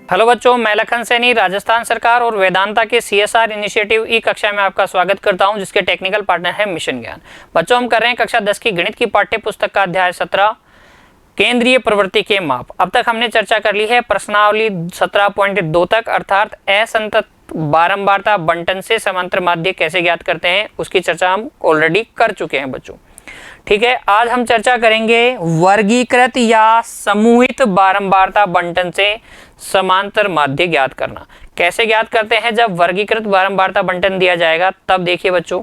Hello बच्चों, मैं लखन सैनी राजस्थान सरकार और वेदांता के CSR इनिशिएटिव ई कक्षा में आपका स्वागत करता हूं, जिसके टेक्निकल पार्टनर है मिशन ज्ञान। बच्चों, हम कर रहे हैं कक्षा 10 की गणित की पाठ्य पुस्तक का अध्याय 17 केंद्रीय प्रवृत्ति के माप। अब तक हमने चर्चा कर ली है प्रश्नावली 17.2 तक, अर्थात असंतत बारंबारता बंटन से समांतर माध्य कैसे ज्ञात करते हैं उसकी चर्चा हम ऑलरेडी कर चुके हैं बच्चों। ठीक है, आज हम चर्चा करेंगे वर्गीकृत या समूहित बारंबारता बंटन से समांतर माध्य ज्ञात करना। कैसे ज्ञात करते हैं? जब वर्गीकृत बारंबारता बंटन दिया जाएगा तब देखिए बच्चों,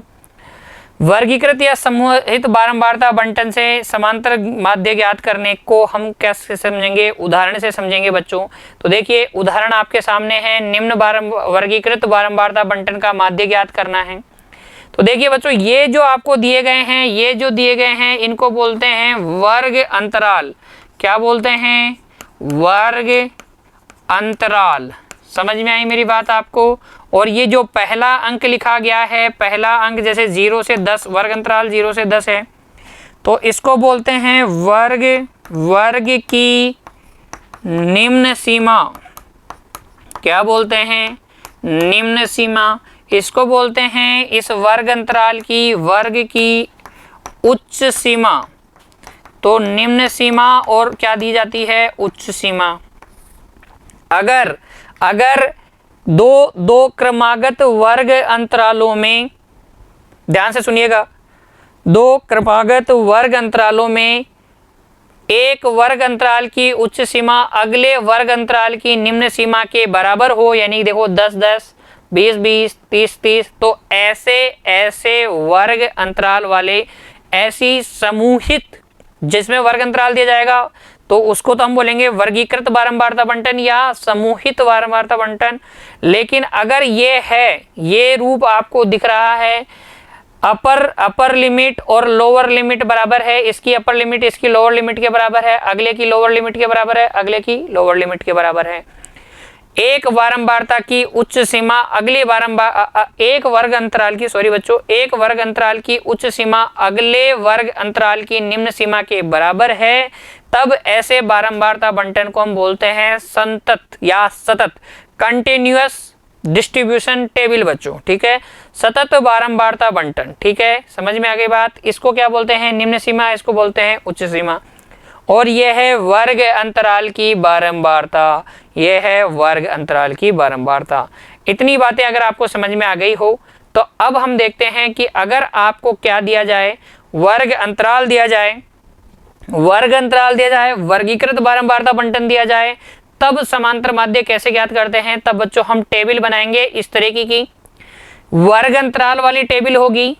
वर्गीकृत या समूहित बारंबारता बंटन से समांतर माध्य ज्ञात करने को हम कैसे समझेंगे? उदाहरण से समझेंगे बच्चों। तो देखिए, उदाहरण आपके सामने है। निम्न वर्गीकृत बारंबारता बंटन का माध्य ज्ञात करना है। तो देखिए बच्चों, ये जो आपको दिए गए हैं इनको बोलते हैं वर्ग अंतराल। क्या बोलते हैं? वर्ग अंतराल। समझ में आई मेरी बात आपको? और ये जो पहला अंक लिखा गया है, पहला अंक जैसे 0 से 10, वर्ग अंतराल 0 से 10 है, तो इसको बोलते हैं वर्ग की निम्न सीमा। क्या बोलते हैं? निम्न सीमा। इसको बोलते हैं इस वर्ग अंतराल की वर्ग की उच्च सीमा। तो निम्न सीमा और क्या दी जाती है? उच्च सीमा। अगर दो क्रमागत वर्ग अंतरालों में, ध्यान से सुनिएगा, दो क्रमागत वर्ग अंतरालों में एक वर्ग अंतराल की उच्च सीमा अगले वर्ग अंतराल की निम्न सीमा के बराबर हो, यानी देखो 10-10, 20-20, 30-30, तो ऐसे वर्ग अंतराल वाले, ऐसी समूहित जिसमें वर्ग अंतराल दिया जाएगा तो उसको तो हम बोलेंगे वर्गीकृत बारंबारता बंटन या समूहित बारंबारता बंटन। लेकिन अगर ये है, ये रूप आपको दिख रहा है, अपर लिमिट और लोअर लिमिट बराबर है, इसकी अपर लिमिट इसकी लोअर लिमिट के बराबर है, अगले की लोअर लिमिट के बराबर है, अगले की लोअर लिमिट के बराबर है, एक बारंबारता की उच्च सीमा अगले एक वर्ग अंतराल की उच्च सीमा अगले वर्ग अंतराल की निम्न सीमा के बराबर है, तब ऐसे बारंबारता बंटन को हम बोलते हैं संतत या सतत, कंटिन्यूअस डिस्ट्रीब्यूशन टेबल बच्चों। ठीक है, सतत बारंबारता बंटन। ठीक है, समझ में आ गई बात? इसको क्या बोलते हैं? निम्न सीमा। इसको बोलते हैं उच्च सीमा। और यह है वर्ग अंतराल की बारंबारता। यह है वर्ग अंतराल की बारंबारता। इतनी बातें अगर आपको समझ में आ गई हो तो अब हम देखते हैं कि अगर आपको क्या दिया जाए, वर्ग अंतराल दिया जाए, वर्गीकृत बारंबारता बंटन दिया जाए, तब समांतर माध्य कैसे ज्ञात करते हैं? तब बच्चों हम टेबल बनाएंगे इस तरीके की। वर्ग अंतराल वाली टेबल होगी,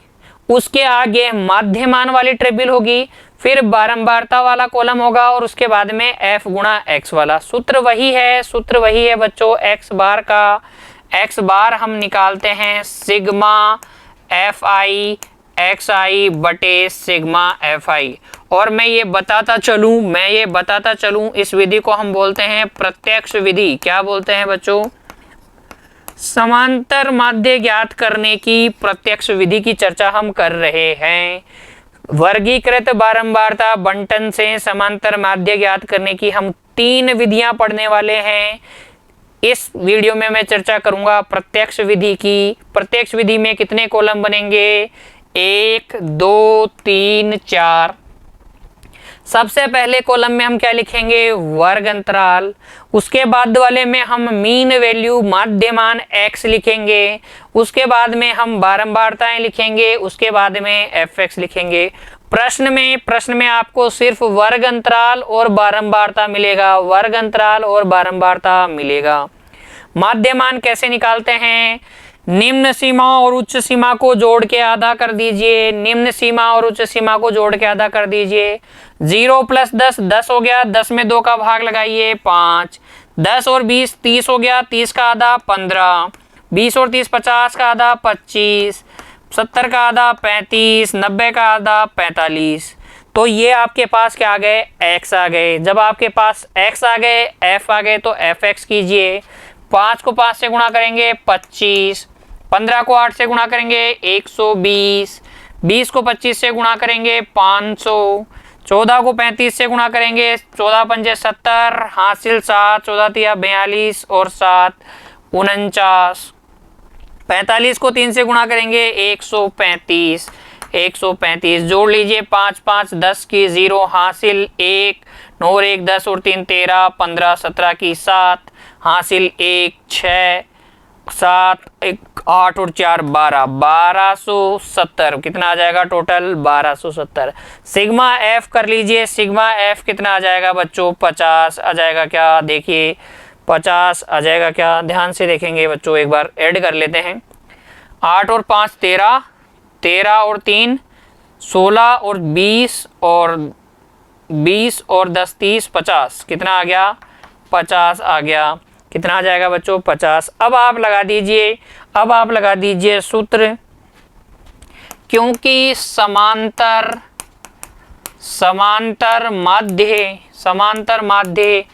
उसके आगे माध्यमान वाली टेबल होगी, फिर बारंबारता वाला कॉलम होगा और उसके बाद में f गुणा x वाला। सूत्र वही है बच्चों x बार का। x बार हम निकालते हैं सिग्मा fi xi बटे सिग्मा fi। और मैं ये बताता चलूं, इस विधि को हम बोलते हैं प्रत्यक्ष विधि। क्या बोलते हैं बच्चों? समांतर माध्य ज्ञात करने की प्रत्यक्ष विधि की चर्चा हम कर रहे हैं। वर्गीकृत बारंबारता बंटन से समांतर माध्य ज्ञात करने की हम 3 विधियां पढ़ने वाले हैं। इस वीडियो में मैं चर्चा करूंगा प्रत्यक्ष विधि की। प्रत्यक्ष विधि में कितने कॉलम बनेंगे? 1, 2, 3, 4। सबसे पहले कॉलम में हम क्या लिखेंगे? वर्ग अंतराल। उसके बाद वाले में हम मीन वैल्यू माध्यमान x लिखेंगे। उसके बाद में हम बारंबारताएं लिखेंगे। उसके बाद में fx लिखेंगे। प्रश्न में आपको सिर्फ वर्ग अंतराल और बारंबारता मिलेगा। माध्यमान कैसे निकालते हैं? निम्न सीमा और उच्च सीमा को जोड़ के आधा कर दीजिए। 0 + 10 10 हो गया, 10 में 2 का भाग लगाइए 5, 10 और 20 30 हो गया, 30 का आधा 15, 20 और 30 50 का आधा 25, 70 का आधा 35, 90 का आधा 45। तो ये आपके पास क्या आ गए? x आ गए। जब आपके पास x आ गए, f आ गए, तो fx कीजिए। 5 को 5 से गुणा करेंगे 25, 15 को 8 से गुणा करेंगे 120, 20 को 25 से गुणा करेंगे 500, 14 को 35 से गुणा करेंगे, 14 पंजे 70, हासिल 7, 14 तिया 42 और 7 49। 45 को 3 से गुणा करेंगे, 135, 135 जोड़ लीजिए, 5 5 10 की 0, हासिल 1, 9 और 1 10 और 3 13, 15 17 की 7, हासिल 1 6 7 1 8 और 4 12, 1270 कितना आ जाएगा टोटल 1270। सिग्मा एफ कर लीजिए, सिग्मा एफ कितना आ जाएगा बच्चों 50 आ जाएगा क्या, देखिए 50 आ जाएगा क्या, ध्यान से देखेंगे बच्चों, एक बार ऐड कर लेते हैं। 8 और 5 13, 13 और 3 16 और 20 और 20 और 10 30 50 कितना आ गया 50 आ गया, कितना आ जाएगा बच्चों 50। अब आप लगा दीजिए, अब आप लगा दीजिए सूत्र, क्योंकि समांतर माध्य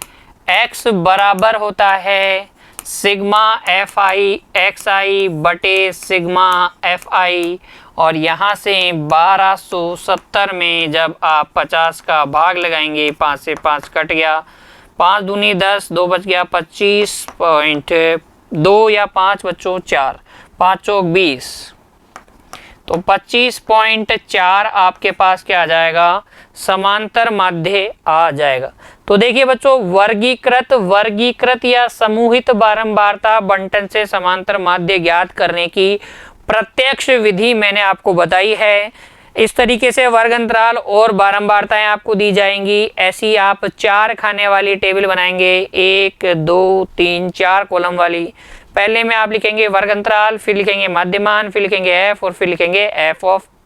x बराबर होता है सिग्मा एफ आई एक्स आई बटे सिग्मा एफ आई, और यहाँ से 1270 में जब आप 50 का भाग लगाएंगे, 5 से 5 कट गया, 5 दूनी 10, 2 बच गया 25.2 या 5 बच्चों 4, 5 चौक 20, तो 25.4 आपके पास क्या आ जाएगा समांतर माध्य आ जाएगा। तो देखिए बच्चों, वर्गीकृत या समूहित बारंबारता बंटन से समांतर माध्य ज्ञात करने की प्रत्यक्ष विधि मैंने आपको बताई है। इस तरीके से वर्ग अंतराल और बारंबारताएं आपको दी जाएंगी। ऐसी आप 4 खाने वाली टेबल बनाएंगे, 1 2 3 4 कॉलम वाली। पहले में आप लिखेंगे वर्ग अंतराल, फिर लिखेंगे माध्यमान, फिर लिखेंगे एफ और फिर लिखेंगे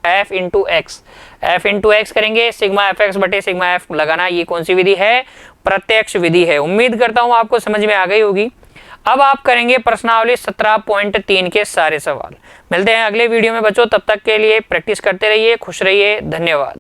एफ इंटू एक्स करेंगे, सिग्मा एफ एक्स बटे सिग्मा एफ लगाना। ये कौन सी विधि है? प्रत्यक्ष विधि है। उम्मीद करता हूं आपको समझ में आ गई होगी। अब आप करेंगे प्रश्नावली 17.3 के सारे सवाल। मिलते हैं अगले वीडियो में बच्चों, तब तक के लिए प्रैक्टिस करते रहिए, खुश रहिए, धन्यवाद।